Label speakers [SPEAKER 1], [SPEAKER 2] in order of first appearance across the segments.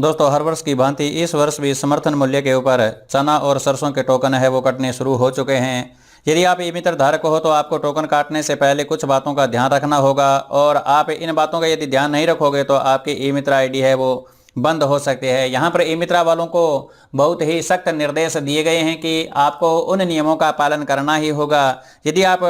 [SPEAKER 1] दोस्तों, हर वर्ष की भांति इस वर्ष भी समर्थन मूल्य के ऊपर चना और सरसों के टोकन है वो कटने शुरू हो चुके हैं। यदि आप ई मित्र धारक हो तो आपको टोकन काटने से पहले कुछ बातों का ध्यान रखना होगा, और आप इन बातों का यदि ध्यान नहीं रखोगे तो आपकी ई मित्र आईडी है वो बंद हो सकती है। यहाँ पर ई मित्रा वालों को बहुत ही सख्त निर्देश दिए गए हैं कि आपको उन नियमों का पालन करना ही होगा। यदि आप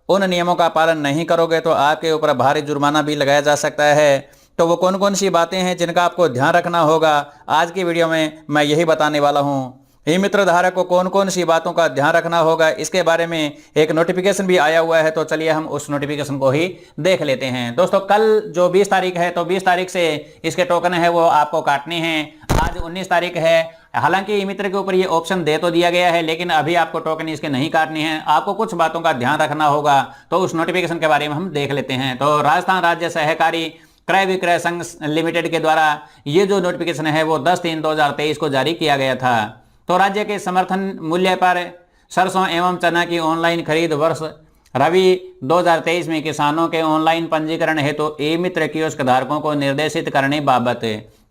[SPEAKER 1] उन नियमों का पालन नहीं करोगे तो आपके ऊपर भारी जुर्माना भी लगाया जा सकता है। तो वो कौन कौन सी बातें हैं जिनका आपको ध्यान रखना होगा, आज की वीडियो में मैं यही बताने वाला हूं। ई मित्र धारक को कौन कौन सी बातों का ध्यान रखना होगा, इसके बारे में एक नोटिफिकेशन भी आया हुआ है, तो चलिए हम उस नोटिफिकेशन को ही देख लेते हैं। दोस्तों, कल जो 20 तारीख है तो 20 तारीख से इसके टोकन है वो आपको काटने हैं। आज 19 तारीख है। हालांकि ई मित्र के ऊपर ये ऑप्शन दे तो दिया गया है, लेकिन अभी आपको टोकन इसके नहीं काटने हैं। आपको कुछ बातों का ध्यान रखना होगा, तो उस नोटिफिकेशन के बारे में हम देख लेते हैं। तो राजस्थान राज्य सहकारी क्रय विक्रय संघ लिमिटेड के द्वारा ये जो नोटिफिकेशन है वो 10/3/2023 को जारी किया गया था। तो राज्य के समर्थन मूल्य पर सरसों एवं चना की ऑनलाइन खरीद वर्ष रबी 2023 में किसानों के ऑनलाइन पंजीकरण हेतु ई मित्र कियोस्क धारकों को निर्देशित करने बाबत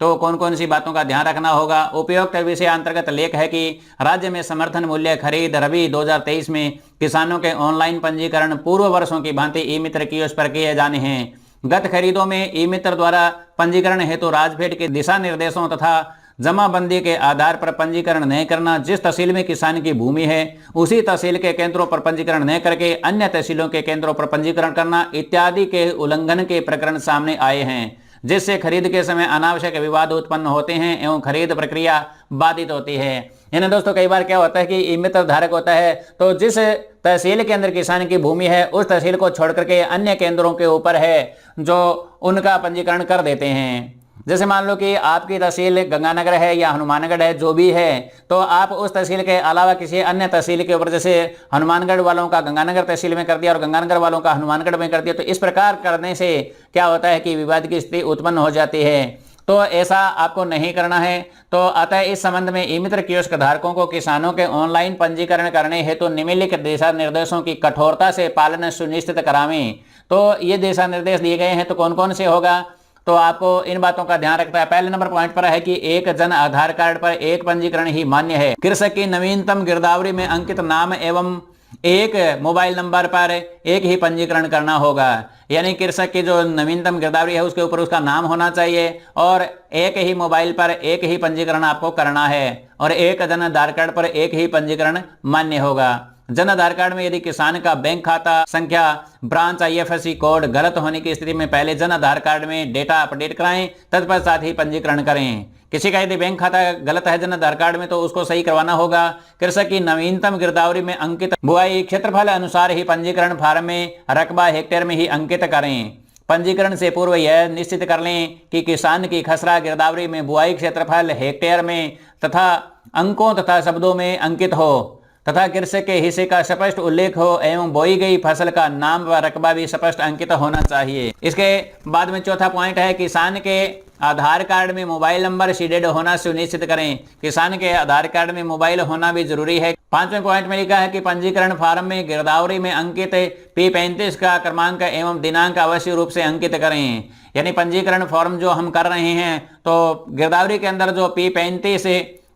[SPEAKER 1] तो कौन कौन सी बातों का ध्यान रखना होगा। उपयुक्त विषय अंतर्गत लेख है कि राज्य में समर्थन मूल्य खरीद रबी 2023 में किसानों के ऑनलाइन पंजीकरण पूर्व वर्षों की भांति ई मित्र कियोस्क पर किए जाने हैं। गत खरीदों में ई मित्र द्वारा पंजीकरण हेतु राजफेड के दिशा निर्देशों तथा जमाबंदी के आधार पर पंजीकरण नहीं करना, जिस तहसील में किसान की भूमि है उसी तहसील के केंद्रों पर पंजीकरण नहीं करके अन्य तहसीलों के केंद्रों पर पंजीकरण करना इत्यादि के उल्लंघन के प्रकरण सामने आए हैं, जिससे खरीद के समय अनावश्यक विवाद उत्पन्न होते हैं एवं खरीद प्रक्रिया बाधित होती है। यानी दोस्तों, कई बार क्या होता है कि ई मित्र धारक होता है तो जिस तहसील के अंदर किसान की भूमि है उस तहसील को छोड़ करके अन्य केंद्रों के ऊपर है जो उनका पंजीकरण कर देते हैं। जैसे मान लो कि आपकी तहसील गंगानगर है या हनुमानगढ़ है, जो भी है, तो आप उस तहसील के अलावा किसी अन्य तहसील के ऊपर, जैसे हनुमानगढ़ वालों का गंगानगर तहसील में कर दिया और गंगानगर वालों का हनुमानगढ़ में कर दिया, तो इस प्रकार करने से क्या होता है कि विवाद की स्थिति उत्पन्न हो जाती है। तो ऐसा आपको नहीं करना है। तो अतः इस संबंध में ई मित्र कियोस्क धारकों को किसानों के ऑनलाइन पंजीकरण करने हेतु निम्नलिखित दिशा निर्देशों की कठोरता से पालन सुनिश्चित करावें। तो ये दिशा निर्देश दिए गए हैं, तो कौन कौन से होगा, तो आपको इन बातों का ध्यान रखता है। पहले नंबर पॉइंट पर है कि एक जन आधार कार्ड पर एक पंजीकरण ही मान्य है। कृषक की नवीनतम गिरदावरी में अंकित नाम एवं एक मोबाइल नंबर पर एक ही पंजीकरण करना होगा। यानी कृषक की जो नवीनतम गिरदावरी है उसके ऊपर उसका नाम होना चाहिए और एक ही मोबाइल पर एक ही पंजीकरण आपको करना है, और एक जन आधार कार्ड पर एक ही पंजीकरण मान्य होगा। जन आधार कार्ड में यदि किसान का बैंक खाता संख्या, ब्रांच IFSC कोड गलत होने की स्थिति में पहले जन आधार कार्ड में डेटा अपडेट कराएं, तत्पश्चात ही पंजीकरण करें। किसी का यदि बैंक खाता गलत है जन आधार कार्ड में तो उसको सही करवाना होगा। कृषक की नवीनतम गिरदावरी में अंकित बुआई क्षेत्रफल अनुसार ही पंजीकरण फार्म में रकबा हेक्टेयर में ही अंकित करें। पंजीकरण से पूर्व यह निश्चित कर लें कि किसान की खसरा गिरदावरी में बुआई क्षेत्रफल हेक्टेयर में तथा अंकों तथा शब्दों में अंकित हो तथा कृषक के हिस्से का स्पष्ट उल्लेख हो एवं बोई गई फसल का नाम व रकबा भी स्पष्ट अंकित होना चाहिए। इसके बाद में चौथा पॉइंट है, किसान के आधार कार्ड में मोबाइल नंबर सीडेड होना सुनिश्चित करें। किसान के आधार कार्ड में मोबाइल होना भी जरूरी है। पांचवें पॉइंट में लिखा है कि पंजीकरण फार्म में गिरदावरी में अंकित P35 का क्रमांक एवं दिनांक अवश्य रूप से अंकित करें। यानी पंजीकरण फॉर्म जो हम कर रहे हैं तो गिरदावरी के अंदर जो P35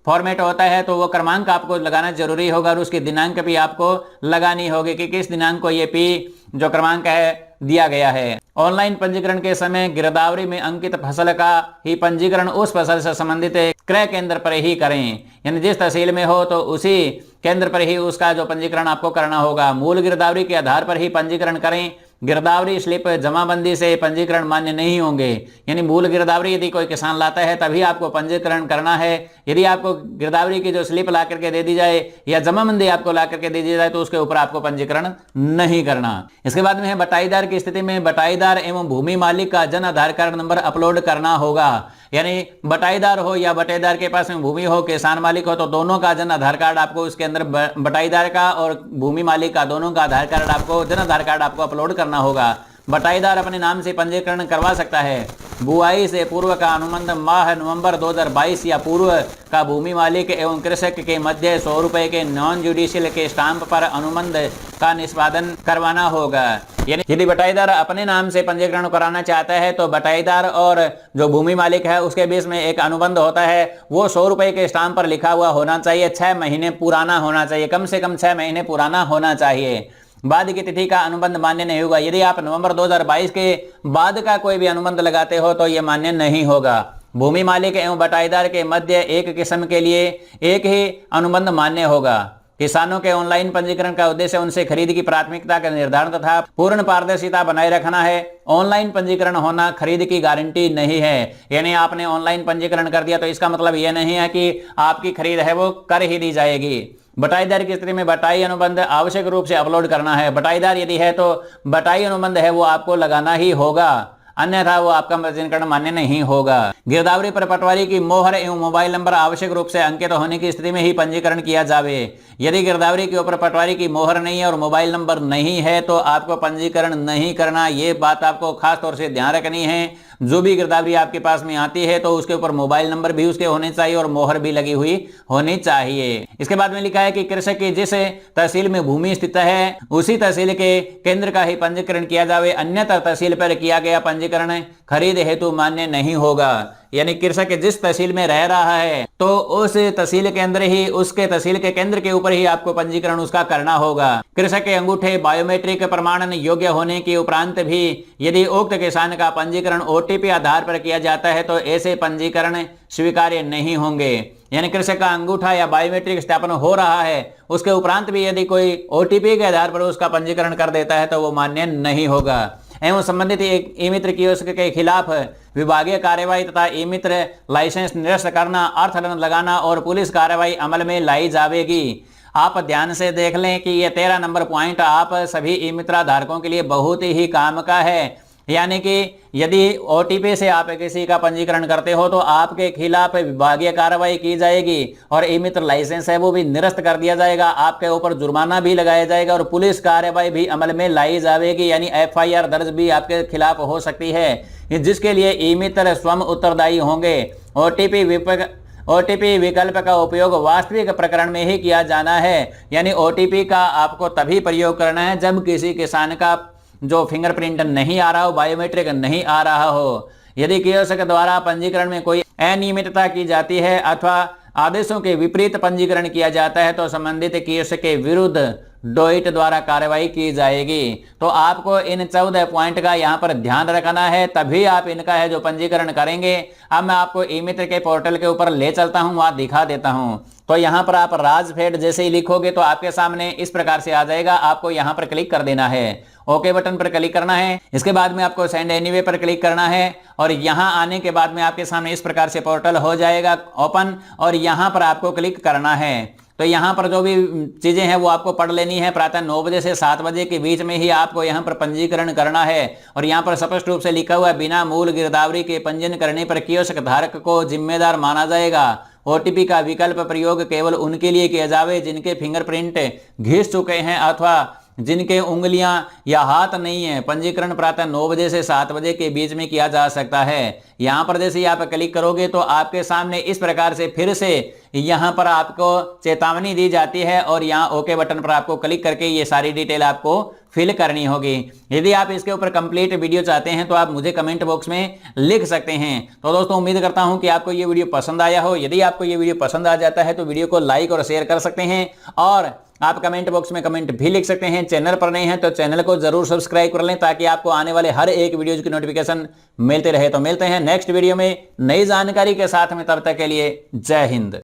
[SPEAKER 1] फॉर्मेट होता है तो वो क्रमांक आपको लगाना जरूरी होगा और उसकी दिनांक भी आपको लगानी होगी कि किस दिनांक को ये P जो क्रमांक है दिया गया है। ऑनलाइन पंजीकरण के समय गिरदावरी में अंकित फसल का ही पंजीकरण उस फसल से संबंधित क्रय केंद्र पर ही करें। यानी जिस तहसील में हो तो उसी केंद्र पर ही उसका जो पंजीकरण आपको करना होगा। मूल गिरदावरी के आधार पर ही पंजीकरण करें। गिरदावरी स्लिप जमाबंदी से पंजीकरण मान्य नहीं होंगे। यानी मूल गिरदावरी यदि कोई किसान लाता है तभी आपको पंजीकरण करना है। यदि आपको गिरदावरी की जो स्लिप ला करके दे दी जाए या जमाबंदी आपको ला करके दे दी जाए तो उसके ऊपर आपको पंजीकरण नहीं करना। इसके बाद में है बटाईदार की स्थिति में बटाईदार एवं भूमि मालिक का Jan Aadhaar card number upload करना होगा। यानी बटाईदार हो या बटेदार के पास में भूमि हो, किसान मालिक हो, तो दोनों का जन आधार कार्ड आपको उसके अंदर बटाईदार का और भूमि मालिक का दोनों का आधार कार्ड आपको जन आधार कार्ड आपको अपलोड करना होगा। बटाईदार अपने नाम से पंजीकरण करवा सकता है। बुआई से पूर्व का अनुबंध माह नवंबर 2022 या पूर्व का भूमि मालिक एवं कृषक के मध्य 100 रुपए के नॉन जुडिशियल के स्टाम्प पर अनुबंध का निष्पादन करवाना होगा। यानी यदि बटाईदार अपने नाम से पंजीकरण कराना चाहता है तो बटाईदार और जो भूमि मालिक है उसके बीच में एक अनुबंध होता है, वो 100 रुपए के स्टाम्प पर लिखा हुआ होना चाहिए, 6 महीने पुराना होना चाहिए, कम से कम 6 महीने पुराना होना चाहिए। बाद की तिथि का अनुबंध मान्य नहीं होगा। यदि आप नवंबर 2022 के बाद का कोई भी अनुबंध लगाते हो तो यह मान्य नहीं होगा। भूमि मालिक एवं बटाईदार के मध्य एक किस्म के लिए एक ही अनुबंध मान्य होगा। किसानों के ऑनलाइन पंजीकरण का उद्देश्य उनसे खरीद की प्राथमिकता का निर्धारण तथा पूर्ण पारदर्शिता बनाए रखना है। ऑनलाइन पंजीकरण होना खरीद की गारंटी नहीं है। यानी आपने ऑनलाइन पंजीकरण कर दिया तो इसका मतलब यह नहीं है कि आपकी खरीद है वो कर ही दी जाएगी। बटाईदार की स्थिति में बटाई अनुबंध आवश्यक रूप से अपलोड करना है। बटाईदार यदि है तो बटाई अनुबंध है वो आपको लगाना ही होगा, अन्यथा वो आपका पंजीकरण मान्य नहीं होगा। गिरदावरी पर पटवारी की मोहर एवं मोबाइल नंबर आवश्यक रूप से अंकित होने की स्थिति में ही पंजीकरण किया जावे। यदि गिरदावरी के ऊपर पटवारी की मोहर नहीं है और मोबाइल नंबर नहीं है तो आपको पंजीकरण नहीं करना। ये बात आपको खास तौर से ध्यान रखनी है। जो भी गिरदावरी आपके पास में आती है तो उसके ऊपर मोबाइल नंबर भी उसके होने चाहिए और मोहर भी लगी हुई होनी चाहिए। इसके बाद में लिखा है कि कृषक की जिस तहसील में भूमि स्थित है उसी तहसील के केंद्र का ही पंजीकरण किया जावे, अन्यथा तहसील पर किया गया पंजीकरण खरीद हेतु मान्य नहीं होगा। यानी कृषक जिस तहसील में रह रहा है तो उस तहसील के अंदर ही उसके तहसील के केंद्र के ऊपर ही आपको पंजीकरण उसका करना होगा। कृषक के अंगूठे बायोमेट्रिक प्रमाणन योग्य होने के उपरांत भी यदि उक्त किसान का पंजीकरण ओटीपी आधार पर किया जाता है तो ऐसे पंजीकरण स्वीकार्य नहीं होंगे। यानी कृषक का अंगूठा या बायोमेट्रिक सत्यापन हो रहा है उसके उपरांत भी यदि कोई ओटीपी के आधार पर उसका पंजीकरण कर देता है तो वो मान्य नहीं होगा। एवं संबंधित एक ई मित्र कियोस्क के खिलाफ विभागीय कार्यवाही तथा ई मित्र लाइसेंस निरस्त करना, अर्थदंड लगाना और पुलिस कार्यवाही अमल में लाई जाएगी। आप ध्यान से देख लें कि ये 13 नंबर पॉइंट आप सभी ई मित्र धारकों के लिए बहुत ही काम का है। यानी कि यदि ओटीपी से आप किसी का पंजीकरण करते हो तो आपके खिलाफ विभागीय कार्रवाई की जाएगी और ई मित्र लाइसेंस है वो भी निरस्त कर दिया जाएगा, आपके ऊपर जुर्माना भी लगाया जाएगा और पुलिस कार्रवाई भी अमल में लाई जाएगी। यानी एफआईआर दर्ज भी आपके खिलाफ हो सकती है, जिसके लिए ई मित्र स्वयं उत्तरदायी होंगे। ओटीपी विकल्प का उपयोग वास्तविक प्रकरण में ही किया जाना है। यानी ओटीपी का आपको तभी प्रयोग करना है जब किसी किसान का जो फिंगरप्रिंट नहीं आ रहा हो, बायोमेट्रिक नहीं आ रहा हो। यदि कियोस्क द्वारा पंजीकरण में कोई अनियमितता की जाती है अथवा आदेशों के विपरीत पंजीकरण किया जाता है तो संबंधित कियोस्क के विरुद्ध डोइट द्वारा कार्रवाई की जाएगी। तो आपको इन 14 पॉइंट का यहाँ पर ध्यान रखना है, तभी आप इनका है जो पंजीकरण करेंगे। अब मैं आपको ई मित्र के पोर्टल के ऊपर ले चलता हूँ, वहां दिखा देता हूँ। तो यहाँ पर आप राजफेड जैसे ही लिखोगे तो आपके सामने इस प्रकार से आ जाएगा। आपको यहाँ पर क्लिक कर देना है, ओके बटन पर क्लिक करना है। इसके बाद में आपको सेंड एनीवे पर क्लिक करना है और यहाँ आने के बाद में आपके सामने इस प्रकार से पोर्टल हो जाएगा ओपन और यहाँ पर आपको क्लिक करना है। तो यहाँ पर जो भी चीजें हैं वो आपको पढ़ लेनी है। प्रातः 9 बजे से 7 बजे के बीच में ही आपको यहाँ पर पंजीकरण करना है और यहाँ पर स्पष्ट रूप से लिखा हुआ है बिना मूल गिरदावरी के पंजीयन करने पर कियोस्क धारक को जिम्मेदार माना जाएगा। ओटीपी का विकल्प प्रयोग केवल उनके लिए किया जावे जिनके फिंगरप्रिंट घिस चुके हैं अथवा जिनके उंगलियां या हाथ नहीं है। पंजीकरण प्रातः 9 बजे से 7 बजे के बीच में किया जा सकता है। यहाँ पर जैसे ही आप क्लिक करोगे तो आपके सामने इस प्रकार से फिर से यहाँ पर आपको चेतावनी दी जाती है और यहाँ ओके बटन पर आपको क्लिक करके ये सारी डिटेल आपको फिल करनी होगी। यदि आप इसके ऊपर कंप्लीट वीडियो चाहते हैं तो आप मुझे कमेंट बॉक्स में लिख सकते हैं। तो दोस्तों उम्मीद करता हूं कि आपको ये वीडियो पसंद आया हो। यदि आपको ये वीडियो पसंद आ जाता है तो वीडियो को लाइक और शेयर कर सकते हैं और आप कमेंट बॉक्स में कमेंट भी लिख सकते हैं। चैनल पर नए हैं तो चैनल को जरूर सब्सक्राइब कर लें ताकि आपको आने वाले हर एक वीडियो की नोटिफिकेशन मिलते रहे। तो मिलते हैं नेक्स्ट वीडियो में नई जानकारी के साथ में, तब तक के लिए जय हिंद।